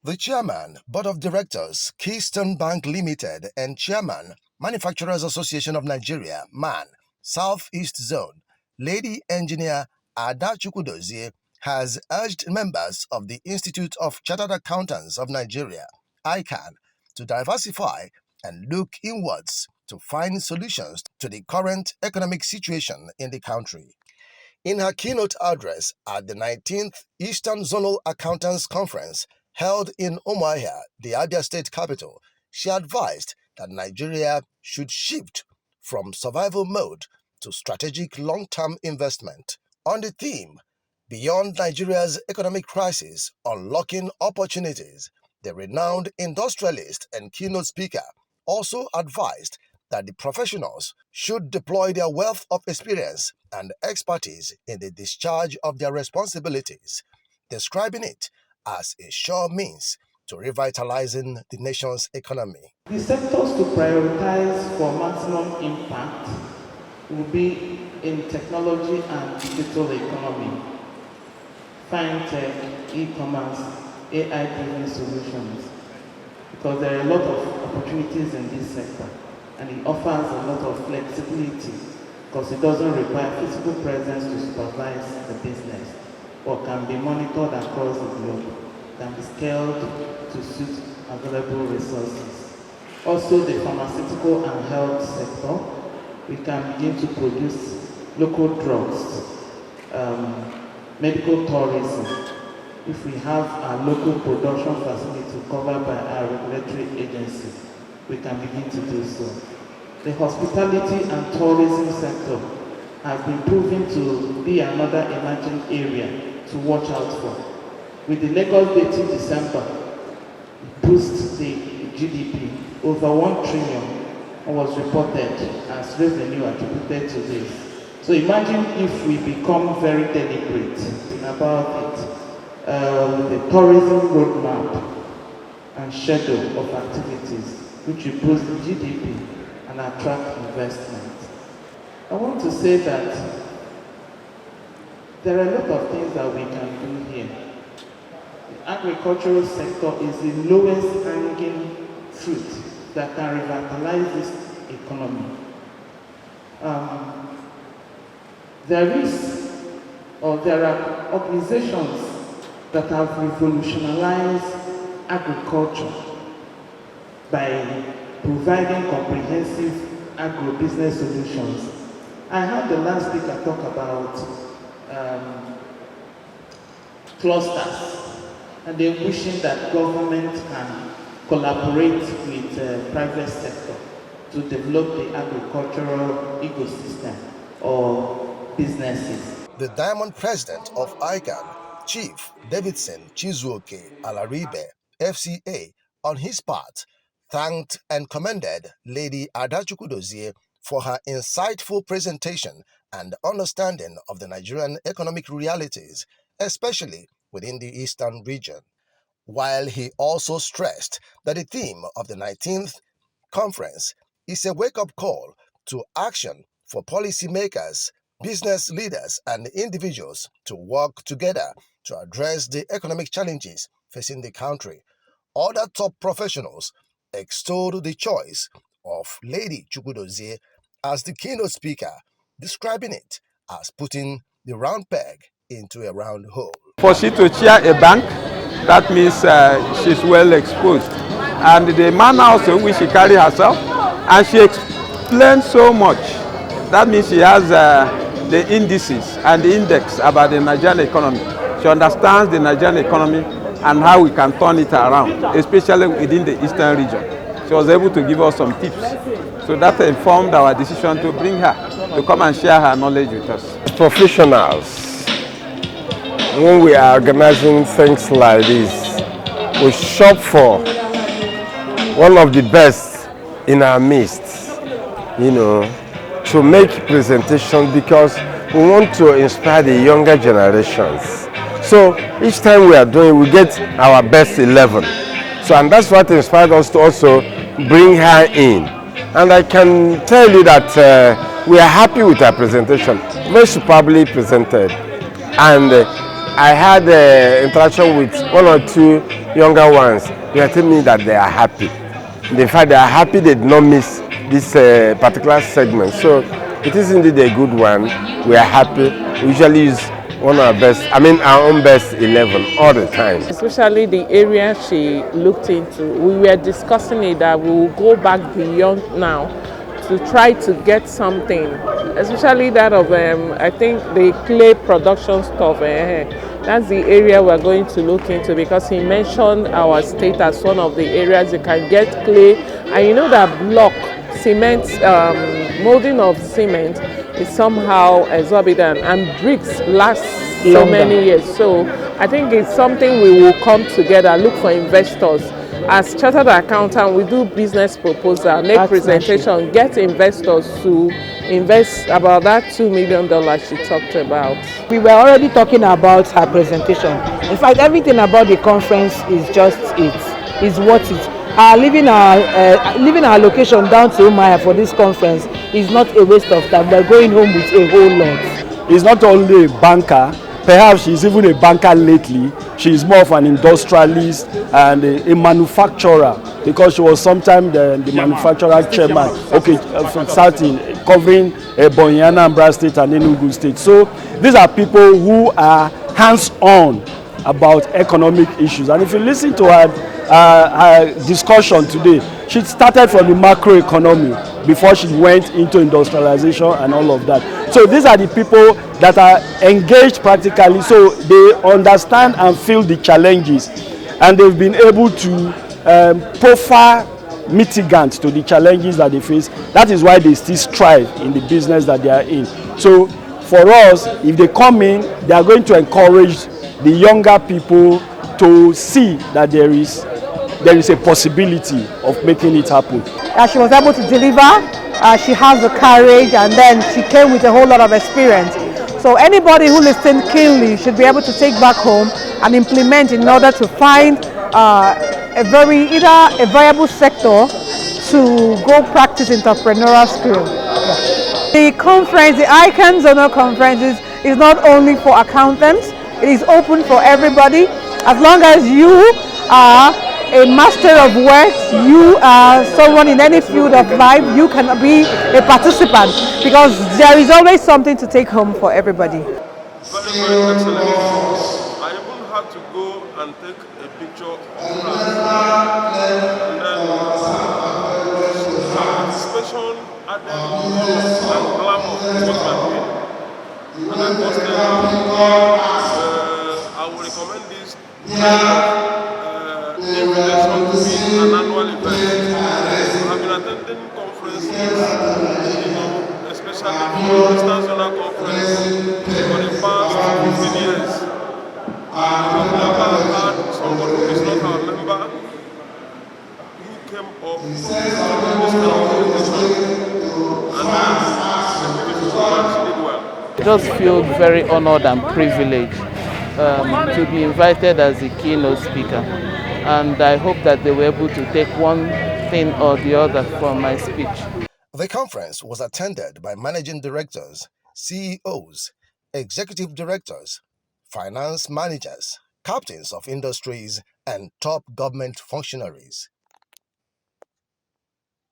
The Chairman, Board of Directors, Keystone Bank Limited, and Chairman, Manufacturers Association of Nigeria, MAN, Southeast Zone, Lady Engineer Ada Chukwudozie, has urged members of the Institute of Chartered Accountants of Nigeria, ICAN, to diversify and look inwards to find solutions to the current economic situation in the country. In her keynote address at the 19th Eastern Zonal Accountants Conference held in Umuahia, the Abia State capital, she advised that Nigeria should shift from survival mode to strategic long-term investment. On the theme, Beyond Nigeria's Economic Crisis, Unlocking Opportunities, the renowned industrialist and keynote speaker also advised that the professionals should deploy their wealth of experience and expertise in the discharge of their responsibilities, describing it as a sure means to revitalizing the nation's economy. The sectors to prioritize for maximum impact will be in technology and digital economy, fintech, e-commerce, AI-driven solutions, because there are a lot of opportunities in this sector, and it offers a lot of flexibility because it doesn't require physical presence to supervise the business, or can be monitored across the globe, can be scaled to suit available resources. Also, the pharmaceutical and health sector, we can begin to produce local drugs, medical tourism. If we have a local production facility covered by our regulatory agency, we can begin to do so. The hospitality and tourism sector has been proven to be another emerging area to watch out for. With the Lagos date in December, boost the GDP over 1 trillion was reported as revenue attributed to this. So imagine if we become very deliberate about it, with the tourism roadmap and schedule of activities, which will boost the GDP and attract investment. I want to say that there are a lot of things that we can do here. The agricultural sector is the lowest hanging fruit that can revitalize this economy. There are organizations that have revolutionized agriculture by providing comprehensive agro-business solutions. I heard the last speaker talk about clusters, and they're wishing that government can collaborate with the private sector to develop the agricultural ecosystem or businesses. The Diamond President of ICAN, Chief Davidson Chizuoke Alaribe, FCA, on his part, thanked and commended Lady Ada Chukwudozie for her insightful presentation and understanding of the Nigerian economic realities, especially within the Eastern region, while he also stressed that the theme of the 19th conference is a wake-up call to action for policymakers, business leaders, and individuals to work together to address the economic challenges facing the country. Other top professionals extolled the choice of Lady Chukwudozie as the keynote speaker, describing it as putting the round peg into a round hole. For she to chair a bank, that means she's well exposed. And the manner also in which she carries herself, and she explained so much. That means she has the indices and the index about the Nigerian economy. She understands the Nigerian economy and how we can turn it around, especially within the Eastern region. She was able to give us some tips. So that informed our decision to bring her, to come and share her knowledge with us. Professionals, when we are organizing things like this, we shop for one of the best in our midst, to make presentations, because we want to inspire the younger generations. So each time we are doing, we get our best 11. So, and that's what inspired us to also bring her in. And I can tell you that we are happy with her presentation, very superbly presented. And I had interaction with one or two younger ones. They are telling me that they are happy. In fact, they are happy they did not miss this particular segment. So it is indeed a good one. We are happy. We usually use one of our best, our own best 11 all the time. Especially the area she looked into. We were discussing it that we will go back beyond now to try to get something, especially that of I think the clay production stuff. That's the area we're going to look into, because he mentioned our state as one of the areas you can get clay, and you know that block cement, molding of cement is somehow exorbitant, and bricks last so many years. So I think it's something we will come together, look for investors. As chartered accountant, we do business proposal, make presentation, get investors to invest about that $2 million she talked about. We were already talking about her presentation. In fact, everything about the conference is just it, is what it. Leaving our location down to Umuahia for this conference is not a waste of time. We're going home with a whole lot. He's not only a banker, perhaps she's even a banker lately. She's more of an industrialist and a manufacturer, because she was sometimes the manufacturer chairman. Okay, starting covering Ebonyi, Anambra State and Enugu State. So these are people who are hands-on about economic issues. And if you listen to her discussion today, she started from the macroeconomy before she went into industrialization and all of that. So these are the people that are engaged practically, so they understand and feel the challenges, and they've been able to profile mitigants to the challenges that they face. That is why they still strive in the business that they are in. So for us, if they come in, they are going to encourage the younger people to see that there is a possibility of making it happen. She was able to deliver, she has the courage, and then she came with a whole lot of experience. So anybody who listened keenly should be able to take back home and implement in order to find either a viable sector to go practice entrepreneurial skill. The conference, the ICAN Zonal Conferences, is not only for accountants, it is open for everybody. As long as you are a master of words, you are someone in any field of life, you can be a participant, because there is always something to take home for everybody. Very, very excellent. I even had to go and take a picture of her. And then participation added color and glamour to what we're doing. And I posted I would recommend this invitation to be an annual event. I've been attending conferences, especially the Eastern Zonal Conference for the past 15 years. I've never had somebody who is not our member who came up with this kind of organization, and the beautiful woman did well. I just feel very honored and privileged to be invited as a keynote speaker, and I hope that they were able to take one thing or the other from my speech. The conference was attended by managing directors, CEOs, executive directors, finance managers, captains of industries, and top government functionaries.